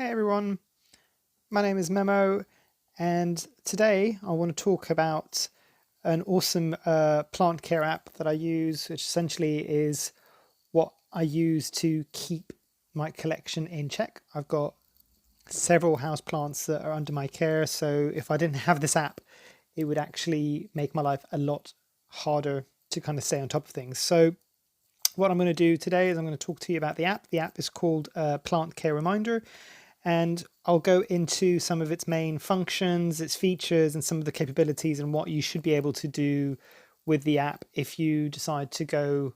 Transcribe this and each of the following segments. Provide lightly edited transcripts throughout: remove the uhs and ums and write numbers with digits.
Hey everyone, my name is Memo, and today I want to talk about an awesome plant care app that I use, which essentially is what I use to keep my collection in check. I've got several houseplants that are under my care, so if I didn't have this app, it would actually make my life a lot harder to kind of stay on top of things. So what I'm going to do today is I'm going to talk to you about the app. The app is called Plant Care Reminder, and I'll go into some of its main functions, its features, and some of the capabilities and what you should be able to do with the app if you decide to go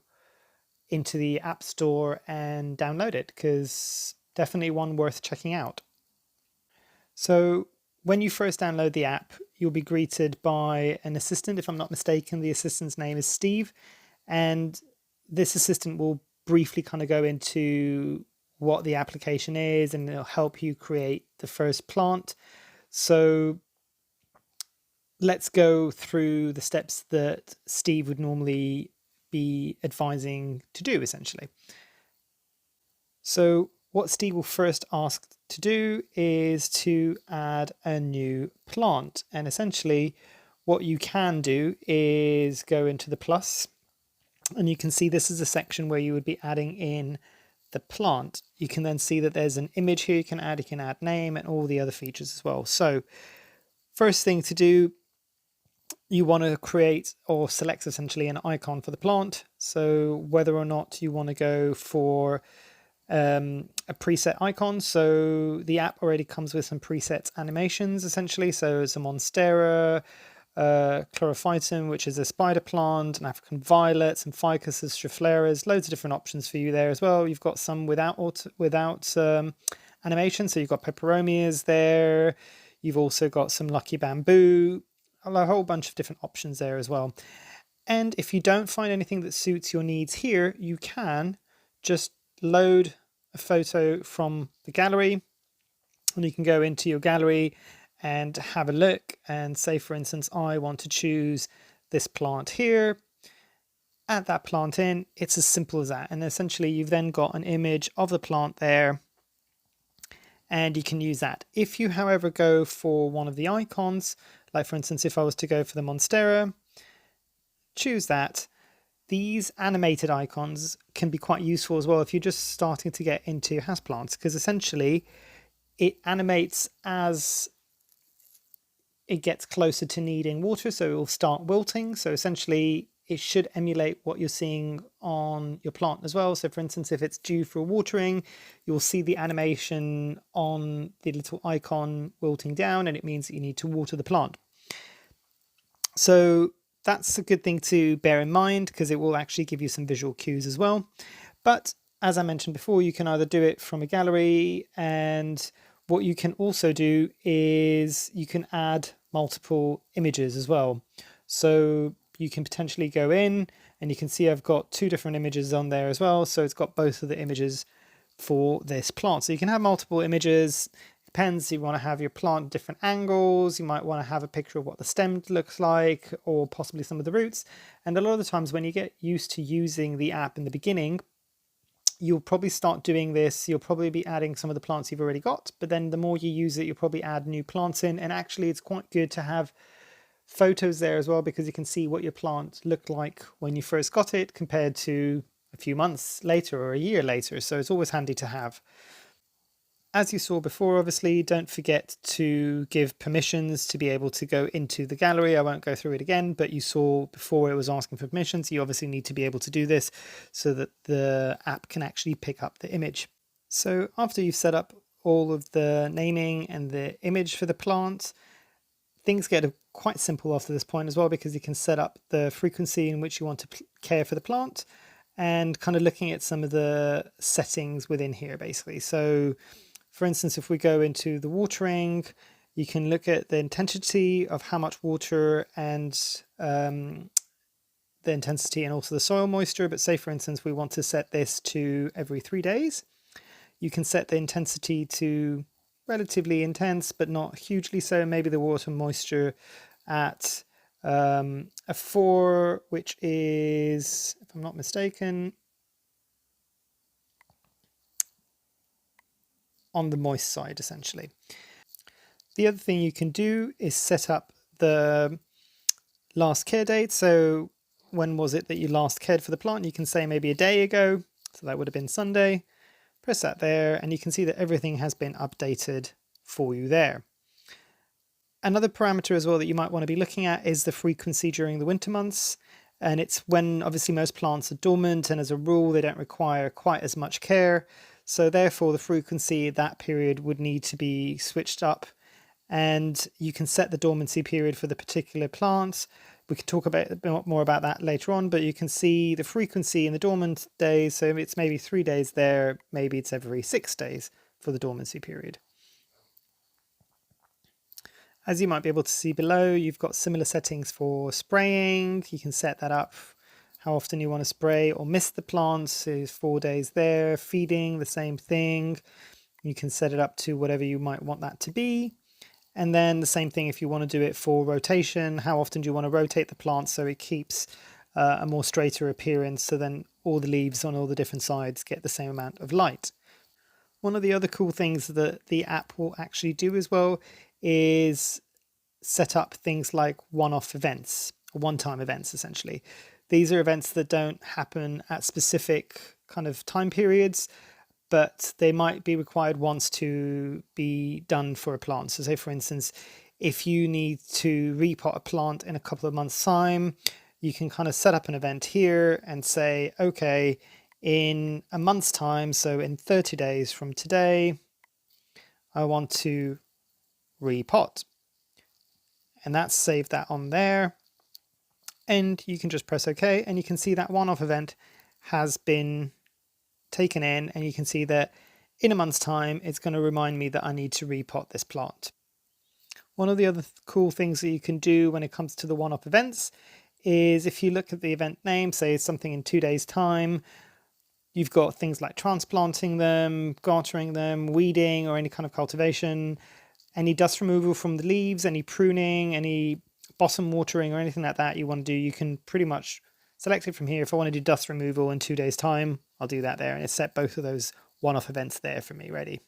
into the App Store and download it, because definitely one worth checking out. So when you first download the app, you'll be greeted by an assistant. If I'm not mistaken, the assistant's name is Steve, and this assistant will briefly kind of go into what the application is, and it'll help you create the first plant. So let's go through the steps that Steve would normally be advising to do, essentially. So what Steve will first ask to do is to add a new plant. And essentially what you can do is go into the plus, and you can see this is a section where you would be adding in the plant. You can then see that there's an image here you can add name and all the other features as well. So first thing to do, you want to create or select essentially an icon for the plant. So whether or not you want to go for a preset icon. So the app already comes with some preset animations essentially. So it's a monstera, chlorophytum, which is a spider plant, an African violet, some ficuses, strophareas, loads of different options for you there as well. You've got some without animation, so you've got peperomias there. You've also got some lucky bamboo, a whole bunch of different options there as well. And if you don't find anything that suits your needs here, you can just load a photo from the gallery, and you can go into your gallery and have a look and say, for instance, I want to choose this plant here, add that plant in. It's as simple as that. And essentially you've then got an image of the plant there, and you can use that. If you, however, go for one of the icons, like for instance, if I was to go for the monstera, choose that. These animated icons can be quite useful as well if you're just starting to get into houseplants, because essentially it animates as it gets closer to needing water, so it will start wilting. So essentially it should emulate what you're seeing on your plant as well. So for instance, if it's due for watering, you'll see the animation on the little icon wilting down, and it means that you need to water the plant. So that's a good thing to bear in mind, because it will actually give you some visual cues as well. But as I mentioned before, you can either do it from a gallery, and what you can also do is you can add multiple images as well. So you can potentially go in, and you can see I've got two different images on there as well. So it's got both of the images for this plant. So you can have multiple images. Depends, you want to have your plant different angles, you might want to have a picture of what the stem looks like, or possibly some of the roots. And a lot of the times when you get used to using the app in the beginning, you'll probably start doing this. You'll probably be adding some of the plants you've already got, but then the more you use it, you'll probably add new plants in. And actually it's quite good to have photos there as well, because you can see what your plant looked like when you first got it compared to a few months later or a year later. So it's always handy to have. As you saw before, obviously, don't forget to give permissions to be able to go into the gallery. I won't go through it again, but you saw before it was asking for permissions. You obviously need to be able to do this so that the app can actually pick up the image. So after you've set up all of the naming and the image for the plant, things get quite simple after this point as well, because you can set up the frequency in which you want to care for the plant, and kind of looking at some of the settings within here basically. So for instance, if we go into the watering, you can look at the intensity of how much water and the intensity and also the soil moisture. But say, for instance, we want to set this to every 3 days. You can set the intensity to relatively intense, but not hugely so. Maybe the water moisture at a 4, which is, if I'm not mistaken, on the moist side essentially. The other thing you can do is set up the last care date. So when was it that you last cared for the plant? You can say maybe a day ago, so that would have been Sunday. Press that there and you can see that everything has been updated for you there. Another parameter as well that you might want to be looking at is the frequency during the winter months. And it's when obviously most plants are dormant, and as a rule they don't require quite as much care. So therefore the frequency that period would need to be switched up, and you can set the dormancy period for the particular plants. We could talk about a bit more about that later on, but you can see the frequency in the dormant days. So it's maybe 3 days there, maybe it's every 6 days for the dormancy period. As you might be able to see below, you've got similar settings for spraying. You can set that up, how often you want to spray or mist the plants. So 4 days there. Feeding, the same thing. You can set it up to whatever you might want that to be. And then the same thing if you want to do it for rotation. How often do you want to rotate the plant so it keeps a more straighter appearance, so then all the leaves on all the different sides get the same amount of light. One of the other cool things that the app will actually do as well is set up things like one-off events, or one-time events essentially. These are events that don't happen at specific kind of time periods, but they might be required once to be done for a plant. So say for instance, if you need to repot a plant in a couple of months' time, you can kind of set up an event here and say, okay, in a month's time, so in 30 days from today, I want to repot. And that's saved that on there. And you can just press OK, and you can see that one-off event has been taken in, and you can see that in a month's time it's going to remind me that I need to repot this plant. One of the other cool things that you can do when it comes to the one-off events is if you look at the event name, say something in 2 days time, you've got things like transplanting them, gartering them, weeding or any kind of cultivation, any dust removal from the leaves, any pruning, any bottom watering or anything like that you want to do, you can pretty much select it from here. If I want to do dust removal in 2 days time, I'll do that there, and it's set both of those one-off events there for me ready.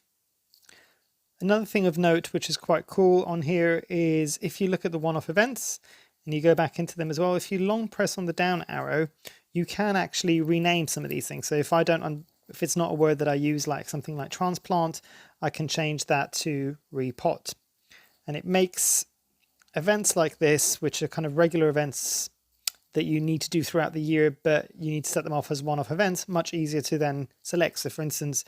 Another thing of note which is quite cool on here is if you look at the one-off events and you go back into them as well, if you long press on the down arrow, you can actually rename some of these things. So if it's not a word that I use, like something like transplant, I can change that to repot. And it makes events like this, which are kind of regular events that you need to do throughout the year, but you need to set them off as one-off events, much easier to then select. So for instance,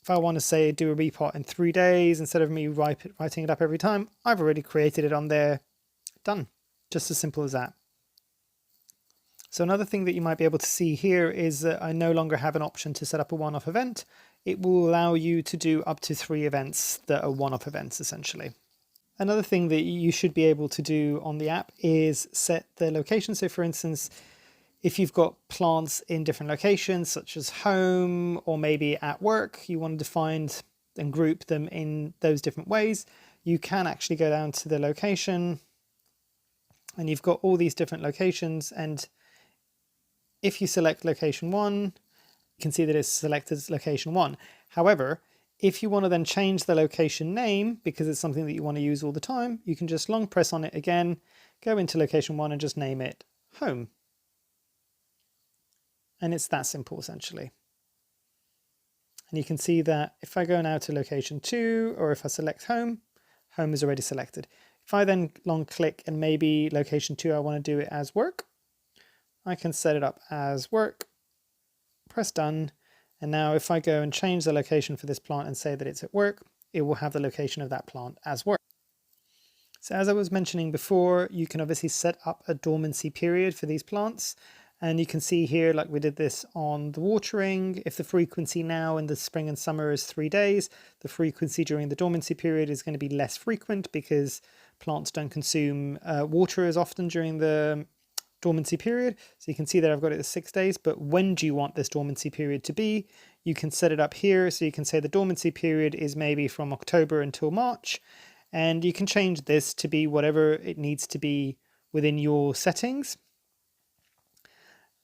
if I want to say do a repot in 3 days, instead of me writing it up every time, I've already created it on there. Done. Just as simple as that. So another thing that you might be able to see here is that I no longer have an option to set up a one-off event. It will allow you to do up to 3 events that are one-off events essentially. Another thing that you should be able to do on the app is set the location. So for instance, if you've got plants in different locations, such as home or maybe at work, you want to define and group them in those different ways, you can actually go down to the location and you've got all these different locations. And if you select location 1, you can see that it's selected as location 1. However, if you want to then change the location name, because it's something that you want to use all the time, you can just long press on it again, go into location 1 and just name it home. And it's that simple essentially. And you can see that if I go now to location 2, or if I select home, home is already selected. If I then long click and maybe location 2, I want to do it as work, I can set it up as work, press done. And now if I go and change the location for this plant and say that it's at work, it will have the location of that plant as work. So as I was mentioning before, you can obviously set up a dormancy period for these plants. And you can see here, like we did this on the watering, if the frequency now in the spring and summer is 3 days, the frequency during the dormancy period is going to be less frequent because plants don't consume water as often during the dormancy period. So you can see that I've got it as 6 days, but when do you want this dormancy period to be? You can set it up here. So you can say the dormancy period is maybe from October until March, and you can change this to be whatever it needs to be within your settings.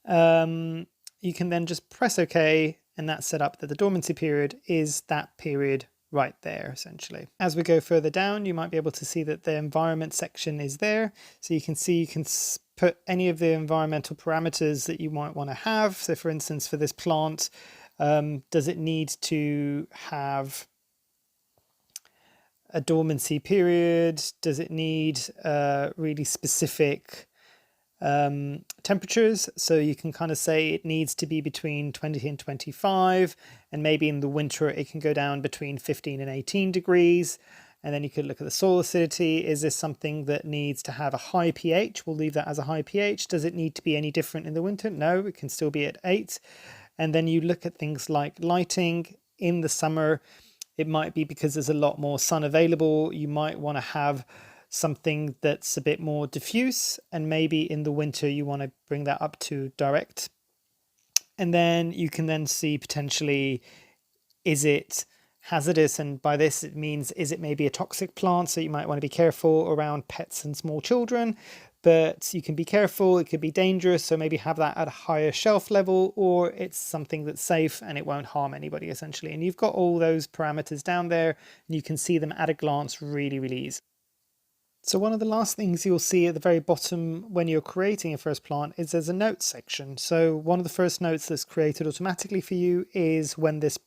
You can then just press OK, and that's set up that the dormancy period is that period right there, essentially. As we go further down, you might be able to see that the environment section is there. So you can see you can put any of the environmental parameters that you might want to have. So for instance, for this plant, does it need to have a dormancy period? Does it need really specific temperatures? So you can kind of say it needs to be between 20 and 25, and maybe in the winter it can go down between 15 and 18 degrees. And then you could look at the soil acidity. Is this something that needs to have a high pH? We'll leave that as a high pH. Does it need to be any different in the winter? No, it can still be at 8. And then you look at things like lighting. In the summer, it might be because there's a lot more sun available. You might want to have something that's a bit more diffuse, and maybe in the winter you want to bring that up to direct. And then you can then see potentially, is it hazardous? And by this it means, is it maybe a toxic plant? So you might want to be careful around pets and small children, but you can be careful, it could be dangerous, so maybe have that at a higher shelf level, or it's something that's safe and it won't harm anybody, essentially. And you've got all those parameters down there, and you can see them at a glance really easy. So one of the last things you'll see at the very bottom when you're creating your first plant is there's a notes section. So one of the first notes that's created automatically for you is when this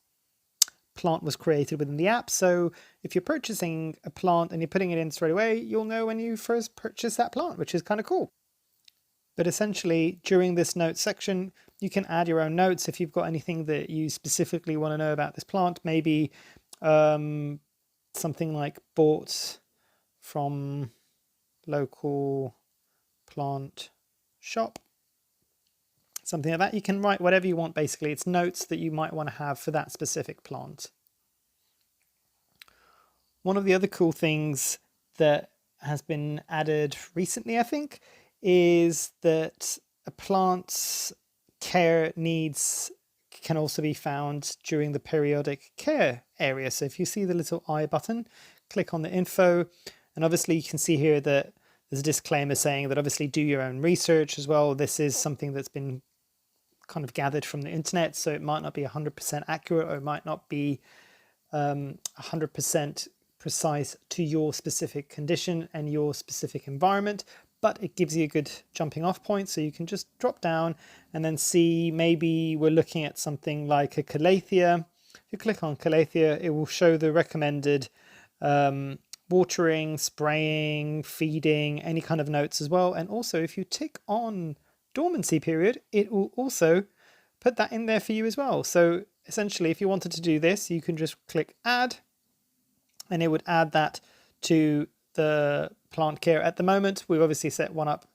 plant was created within the app. So if you're purchasing a plant and you're putting it in straight away, you'll know when you first purchased that plant, which is kind of cool. But essentially, during this notes section, you can add your own notes if you've got anything that you specifically want to know about this plant. Maybe something like bought from local plant shop, something like that. You can write whatever you want, basically. It's notes that you might want to have for that specific plant. One of the other cool things that has been added recently, I think, is that a plant's care needs can also be found during the periodic care area. So if you see the little I button, click on the info, and obviously you can see here that there's a disclaimer saying that obviously do your own research as well. This is something that's been kind of gathered from the internet, so it might not be 100% accurate, or it might not be 100% precise to your specific condition and your specific environment, but it gives you a good jumping off point. So you can just drop down and then see, maybe we're looking at something like a calathea. If you click on calathea, it will show the recommended watering, spraying, feeding, any kind of notes as well. And also if you tick on dormancy period, it will also put that in there for you as well. So essentially, if you wanted to do this, you can just click add, and it would add that to the plant care. At the moment, we've obviously set one up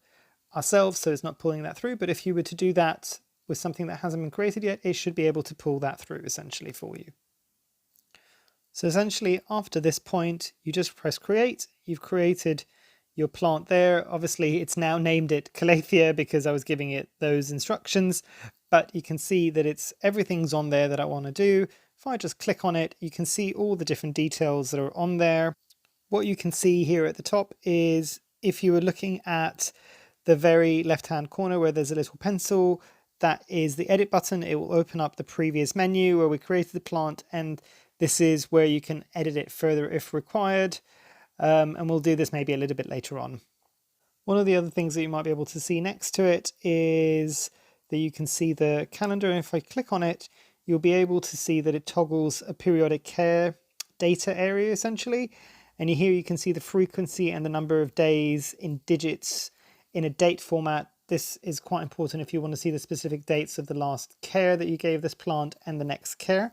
ourselves, so it's not pulling that through. But if you were to do that with something that hasn't been created yet, it should be able to pull that through essentially for you. So essentially, after this point, you just press create. You've created your plant there. Obviously, it's now named it Calathea because I was giving it those instructions, but you can see that everything's on there that I want to do. If I just click on it, you can see all the different details that are on there. What you can see here at the top is, if you were looking at the very left-hand corner where there's a little pencil, that is the edit button. It will open up the previous menu where we created the plant, and this is where you can edit it further if required. And we'll do this maybe a little bit later on. One of the other things that you might be able to see next to it is that you can see the calendar. And if I click on it, you'll be able to see that it toggles a periodic care data area essentially. And here you can see the frequency and the number of days in digits in a date format. This is quite important if you want to see the specific dates of the last care that you gave this plant and the next care.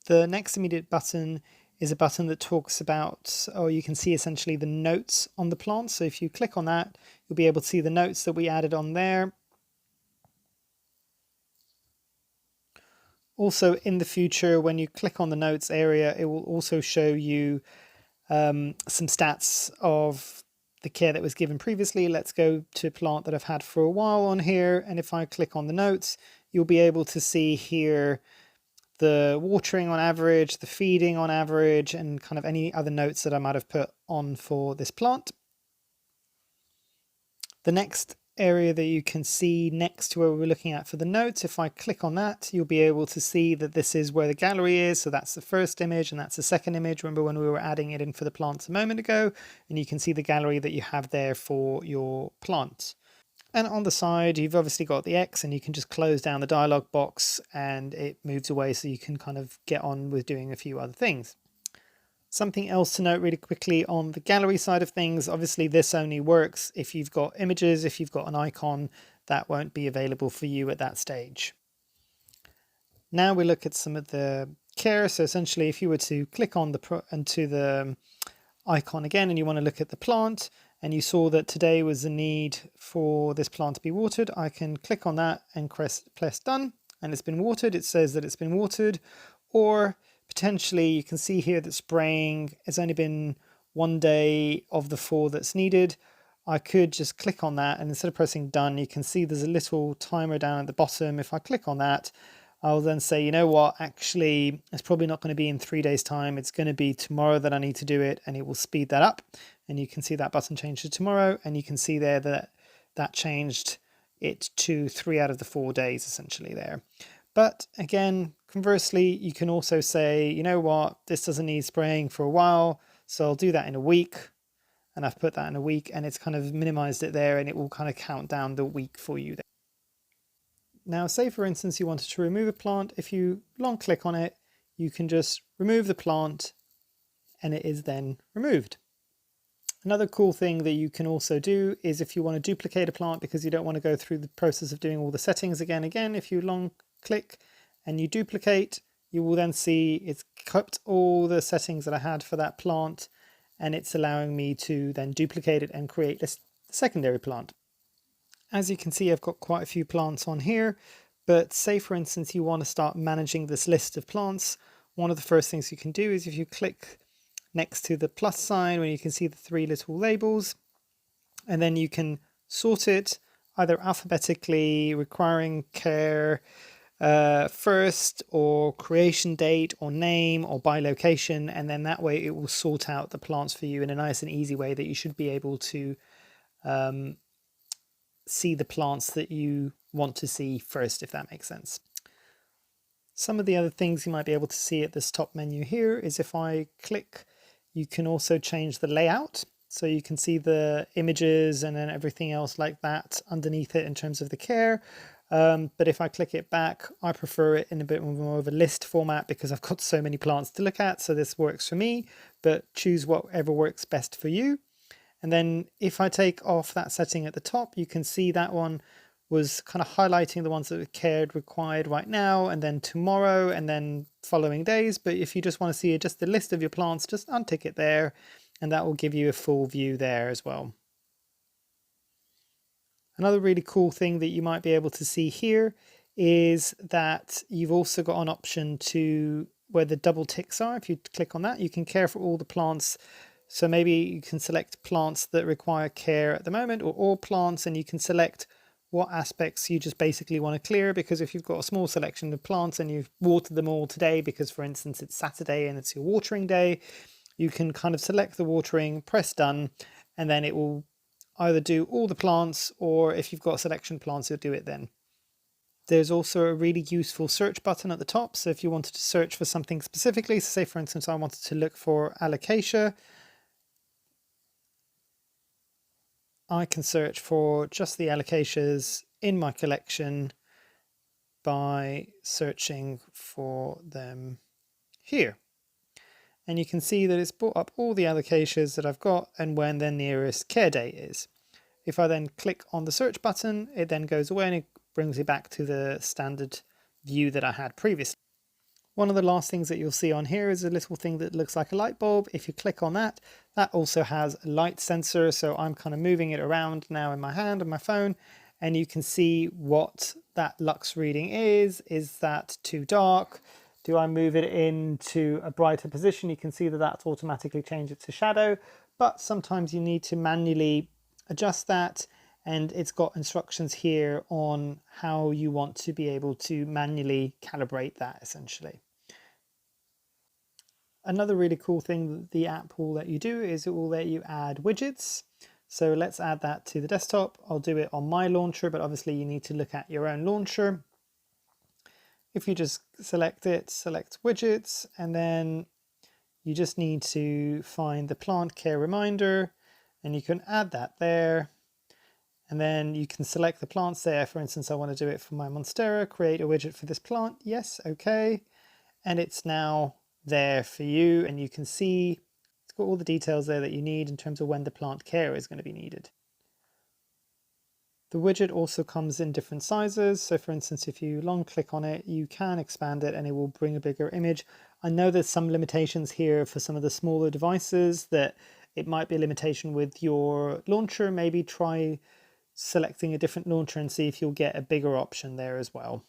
The next immediate button is a button that talks about, or you can see essentially the notes on the plant. So if you click on that, you'll be able to see the notes that we added on there. Also in the future, when you click on the notes area, it will also show you some stats of the care that was given previously. Let's go to a plant that I've had for a while on here. And if I click on the notes, you'll be able to see here the watering on average, the feeding on average, and kind of any other notes that I might have put on for this plant. The next area that you can see next to where we're looking at for the notes, if I click on that, you'll be able to see that this is where the gallery is. So that's the first image and that's the second image. Remember when we were adding it in for the plants a moment ago, and you can see the gallery that you have there for your plant. And on the side, you've obviously got the X, and you can just close down the dialog box and it moves away so you can kind of get on with doing a few other things. Something else to note really quickly on the gallery side of things, obviously this only works if you've got images. If you've got an icon, that won't be available for you at that stage. Now we look at some of the care. So essentially, if you were to click on the icon again and you want to look at the plant, and you saw that today was the need for this plant to be watered, I can click on that and press done, and it's been watered. It says that it's been watered. Or potentially you can see here that spraying has only been 1 day of the 4 that's needed. I could just click on that, and instead of pressing done, you can see there's a little timer down at the bottom. If I click on that, I'll then say, you know what, actually, it's probably not going to be in 3 days' time. It's going to be tomorrow that I need to do it, and it will speed that up. And you can see that button change to tomorrow, and you can see there that that changed it to 3 out of the 4 days essentially there. But again, conversely, you can also say, you know what, this doesn't need spraying for a while, so I'll do that in a week. And I've put that in a week, and it's kind of minimized it there, and it will kind of count down the week for you there. Now, say for instance, you wanted to remove a plant. If you long click on it, you can just remove the plant, and it is then removed. Another cool thing that you can also do is if you want to duplicate a plant because you don't want to go through the process of doing all the settings again, if you long click and you duplicate, you will then see it's kept all the settings that I had for that plant, and it's allowing me to then duplicate it and create a secondary plant. As you can see, I've got quite a few plants on here, but say for instance you want to start managing this list of plants, one of the first things you can do is if you click next to the plus sign where you can see the 3 little labels, and then you can sort it either alphabetically, requiring care first, or creation date, or name, or by location, and then that way it will sort out the plants for you in a nice and easy way that you should be able to see the plants that you want to see first, if that makes sense. Some of the other things you might be able to see at this top menu here is if I click, you can also change the layout. So you can see the images and then everything else like that underneath it in terms of the care. But if I click it back, I prefer it in a bit more of a list format because I've got so many plants to look at. So this works for me, but choose whatever works best for you. And then if I take off that setting at the top, you can see that one was kind of highlighting the ones that are required right now, and then tomorrow, and then following days. But if you just want to see just the list of your plants, just untick it there, and that will give you a full view there as well. Another really cool thing that you might be able to see here is that you've also got an option to where the double ticks are. If you click on that, you can care for all the plants. So maybe you can select plants that require care at the moment, or all plants, and you can select what aspects you just basically want to clear, because if you've got a small selection of plants and you've watered them all today, because for instance it's Saturday and it's your watering day, you can kind of select the watering, press done, and then it will either do all the plants, or if you've got selection plants, you'll do it then. There's also a really useful search button at the top. So if you wanted to search for something specifically, so say for instance I wanted to look for alocasia, I can search for just the alocasias in my collection by searching for them here. And you can see that it's brought up all the alocasias that I've got and when their nearest care date is. If I then click on the search button, it then goes away and it brings me back to the standard view that I had previously. One of the last things that you'll see on here is a little thing that looks like a light bulb. If you click on that, that also has a light sensor. So I'm kind of moving it around now in my hand and my phone, and you can see what that lux reading is. Is that too dark? Do I move it into a brighter position? You can see that that's automatically changed it to shadow, but sometimes you need to manually adjust that. And it's got instructions here on how you want to be able to manually calibrate that essentially. Another really cool thing that the app will let you do is it will let you add widgets. So let's add that to the desktop. I'll do it on my launcher, but obviously you need to look at your own launcher. If you just select it, select widgets, and then you just need to find the plant care reminder, and you can add that there. And then you can select the plants there. For instance, I want to do it for my Monstera, create a widget for this plant. Yes, okay. And it's now there for you, and you can see it's got all the details there that you need in terms of when the plant care is going to be needed. The widget also comes in different sizes. So for instance, if you long click on it, you can expand it and it will bring a bigger image. I know there's some limitations here for some of the smaller devices, that it might be a limitation with your launcher. Maybe try selecting a different launcher and see if you'll get a bigger option there as well.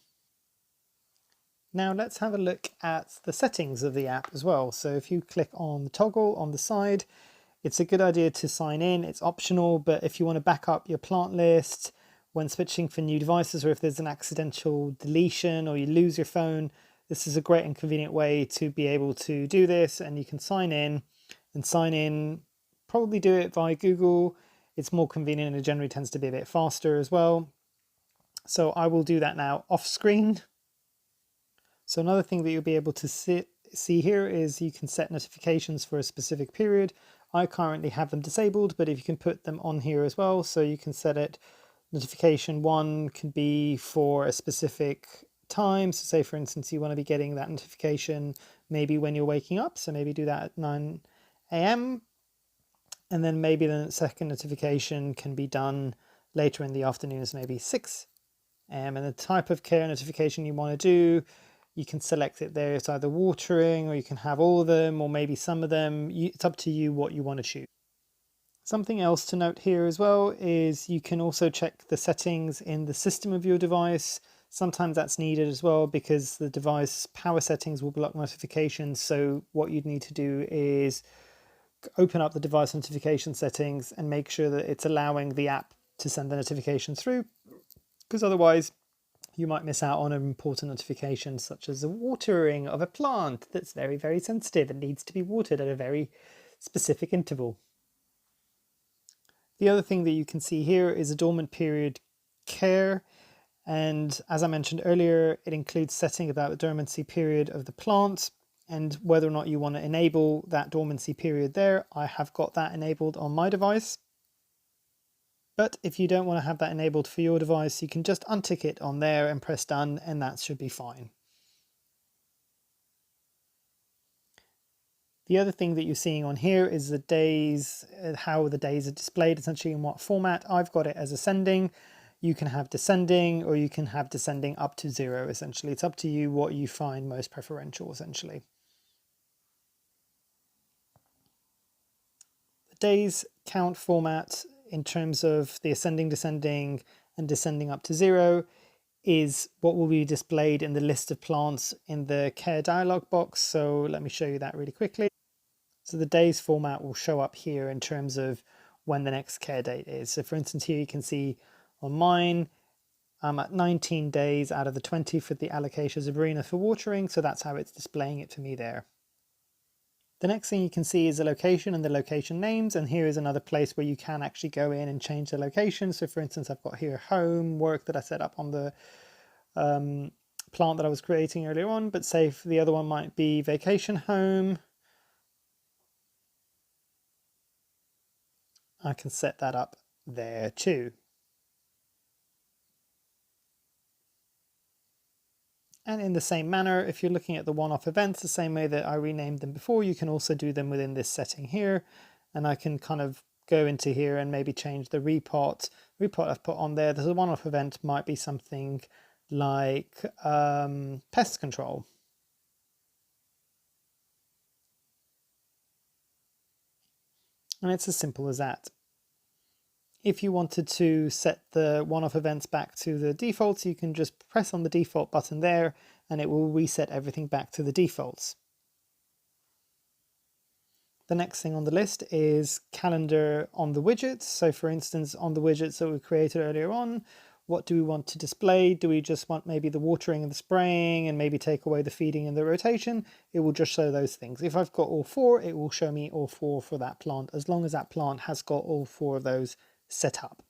Now let's have a look at the settings of the app as well. So if you click on the toggle on the side, it's a good idea to sign in. It's optional, but if you want to back up your plant list when switching for new devices, or if there's an accidental deletion or you lose your phone, this is a great and convenient way to be able to do this. And you can sign in, probably do it via Google. It's more convenient and it generally tends to be a bit faster as well. So I will do that now off screen. So another thing that you'll be able to see here is you can set notifications for a specific period. I currently have them disabled, but if you can put them on here as well, so you can set it, notification 1 can be for a specific time. So say for instance, you want to be getting that notification maybe when you're waking up. So maybe do that at 9 a.m. And then maybe the second notification can be done later in the afternoon, so maybe 6 a.m. And the type of care notification you want to do, you can select it there. It's either watering, or you can have all of them, or maybe some of them. It's up to you what you want to choose. Something else to note here as well is you can also check the settings in the system of your device. Sometimes that's needed as well because the device power settings will block notifications. So what you'd need to do is open up the device notification settings and make sure that it's allowing the app to send the notification through, because otherwise you might miss out on an important notification, such as the watering of a plant that's very, very sensitive and needs to be watered at a very specific interval. The other thing that you can see here is a dormant period care. And as I mentioned earlier, it includes setting about the dormancy period of the plant and whether or not you want to enable that dormancy period there. I have got that enabled on my device. But if you don't want to have that enabled for your device, you can just untick it on there and press done, and that should be fine. The other thing that you're seeing on here is the days, how the days are displayed, essentially in what format. I've got it as ascending. You can have descending, or you can have descending up to 0, essentially. It's up to you what you find most preferential, essentially. The days count format in terms of the ascending, descending, and descending up to 0 is what will be displayed in the list of plants in the care dialog box. So let me show you that really quickly. So the days format will show up here in terms of when the next care date is. So for instance, here you can see on mine, I'm at 19 days out of the 20 for the allocations of arena for watering. So that's how it's displaying it for me there. The next thing you can see is the location and the location names, and here is another place where you can actually go in and change the location. So for instance, I've got here home, work that I set up on the plant that I was creating earlier on, but say if the other one might be vacation home, I can set that up there too. And in the same manner, if you're looking at the one-off events, the same way that I renamed them before, you can also do them within this setting here. And I can kind of go into here and maybe change the repot I've put on there. The one-off event might be something like pest control. And it's as simple as that. If you wanted to set the one-off events back to the defaults, you can just press on the default button there and it will reset everything back to the defaults. The next thing on the list is calendar on the widgets. So for instance, on the widgets that we created earlier on, what do we want to display? Do we just want maybe the watering and the spraying and maybe take away the feeding and the rotation? It will just show those things. If I've got all 4, it will show me all 4 for that plant, as long as that plant has got all 4 of those set up.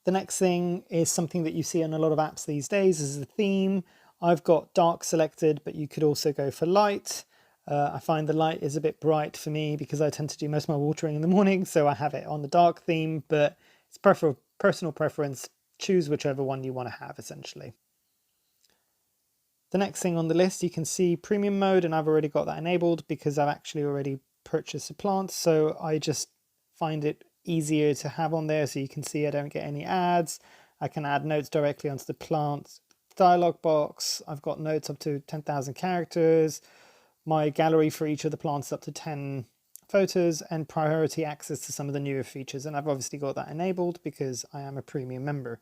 The next thing is something that you see on a lot of apps these days is the theme. I've got dark selected, but you could also go for light. I find the light is a bit bright for me because I tend to do most of my watering in the morning, so I have it on the dark theme, but it's personal preference. Choose whichever one you want to have, essentially. The next thing on the list, you can see premium mode, and I've already got that enabled because I've actually already purchased a plant, so I just find it easier to have on there. So you can see I don't get any ads. I can add notes directly onto the plant dialog box. I've got notes up to 10,000 characters. My gallery for each of the plants up to 10 photos, and priority access to some of the newer features. And I've obviously got that enabled because I am a premium member.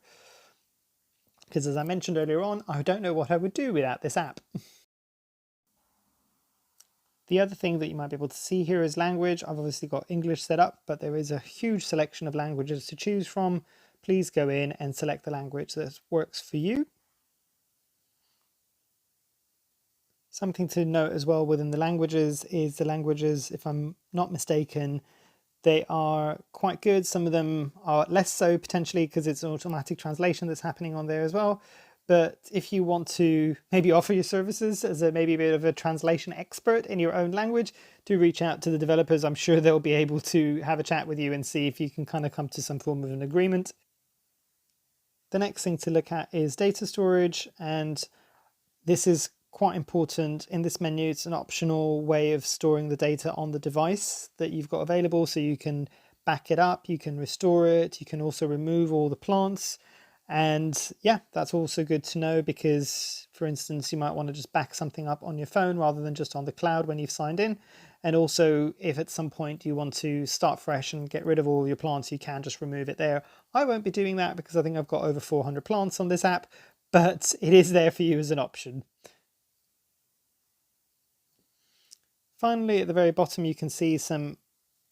Because as I mentioned earlier on, I don't know what I would do without this app. The other thing that you might be able to see here is language. I've obviously got English set up, but there is a huge selection of languages to choose from. Please go in and select the language that works for you. Something to note as well within the languages is the languages, if I'm not mistaken, they are quite good. Some of them are less so potentially because it's an automatic translation that's happening on there as well. But if you want to maybe offer your services as maybe a bit of a translation expert in your own language, do reach out to the developers. I'm sure they'll be able to have a chat with you and see if you can kind of come to some form of an agreement. The next thing to look at is data storage, and this is quite important. In this menu, it's an optional way of storing the data on the device that you've got available, so you can back it up, you can restore it, you can also remove all the plants. And yeah, that's also good to know because, for instance, you might want to just back something up on your phone rather than just on the cloud when you've signed in. And also, if at some point you want to start fresh and get rid of all your plants, you can just remove it there. I won't be doing that because I think I've got over 400 plants on this app, but it is there for you as an option. Finally, at the very bottom, you can see some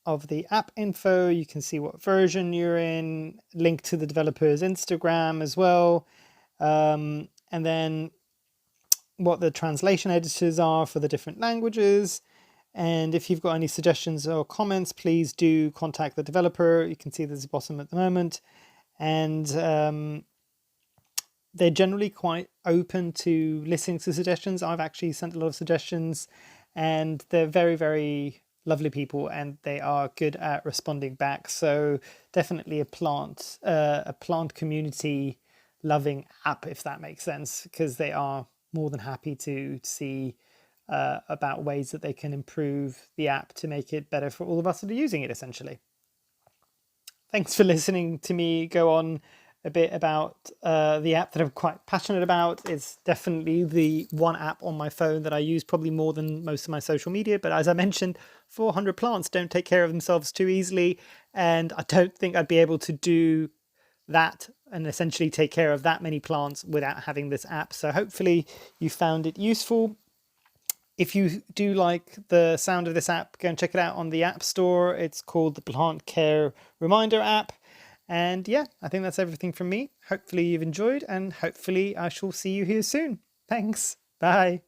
of the app info. You can see what version you're in, link to the developer's Instagram as well, and then what the translation editors are for the different languages. And if you've got any suggestions or comments, please do contact the developer. You can see there's a bottom at the moment. And they're generally quite open to listening to suggestions. I've actually sent a lot of suggestions, and they're very, very lovely people, and they are good at responding back. So definitely a plant community loving app, if that makes sense, because they are more than happy to see about ways that they can improve the app to make it better for all of us that are using it, essentially. Thanks for listening to me go on a bit about the app that I'm quite passionate about. It's definitely the one app on my phone that I use probably more than most of my social media. But as I mentioned, 400 plants don't take care of themselves too easily. And I don't think I'd be able to do that and essentially take care of that many plants without having this app. So hopefully you found it useful. If you do like the sound of this app, go and check it out on the App Store. It's called the Plant Care Reminder app. And yeah, I think that's everything from me. Hopefully you've enjoyed, and hopefully I shall see you here soon. Thanks. Bye.